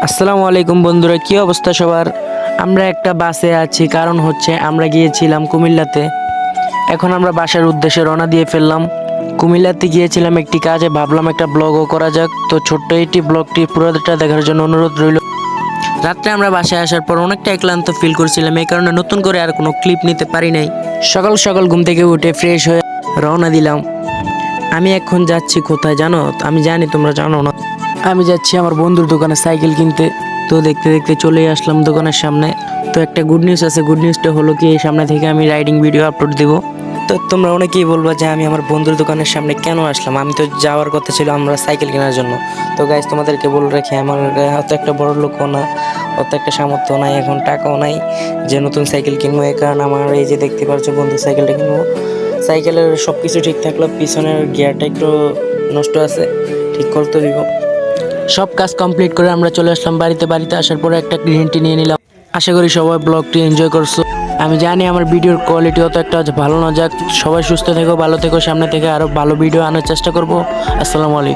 আসসালামু আলাইকুম বন্ধুরা, কি অবস্থা সবার? আমরা একটা বাসে আছি, কারণ হচ্ছে আমরা গিয়েছিলাম কুমিল্লাতে। এখন আমরা বাসার উদ্দেশ্যে রওনা দিয়ে ফেললাম। কুমিল্লাতে গিয়েছিলাম একটি কাজে, ভাবলাম একটা ব্লগও করা যাক। তো ছোট্ট একটি ব্লগটি পুরোটা দেখার জন্য অনুরোধ রইল। রাত্রে আমরা বাসায় আসার পর অনেকটা ক্লান্ত ফিল করছিলাম, এই কারণে নতুন করে আর কোনো ক্লিপ নিতে পারি নাই। সকাল সকাল ঘুম থেকে উঠে ফ্রেশ হয়ে রওনা দিলাম। আমি এখন যাচ্ছি কোথায় জানো? আমি জানি তোমরা জানো না। আমি যাচ্ছি আমার বন্ধুর দোকানে সাইকেল কিনতে। তো দেখতে দেখতে চলে আসলাম দোকানের সামনে। তো একটা গুড নিউজ আছে, গুড নিউজটা হলো কি, এই সামনে থেকে আমি রাইডিং ভিডিও আপলোড দেব। তো তোমরা অনেকেই বলবো যে আমি আমার বন্ধুর দোকানের সামনে কেন আসলাম, আমি তো যাওয়ার কথা ছিল আমরা সাইকেল কেনার জন্য। তো গাইজ, তোমাদেরকে বলে রাখি, আমার অত একটা বড় লোকও না, অত একটা সামর্থ্য নাই, এখন টাকাও নাই যে নতুন সাইকেল কিনবো। এই কারণে আমার এই যে দেখতে পাচ্ছ বন্ধু, সাইকেলটা কিনবো। সাইকেলের সব কিছু ঠিক থাকলো, পিছনের গিয়ারটা একটু নষ্ট আছে, ঠিক করতে দিব। সব কাজ কমপ্লিট করে আমরা চলে আসলাম বাড়িতে। বাড়িতে আসার পরে একটা গ্রিন টি নিয়ে নিলাম। আশা করি সবাই ব্লগটি এনজয় করছো। আমি জানি আমার ভিডিওর কোয়ালিটি অত একটা ভালো না যাক। সবাই সুস্থ থেকো, ভালো থেকো, সামনে থেকে আরো ভালো ভিডিও আনার চেষ্টা করব। আসসালামু আলাইকুম।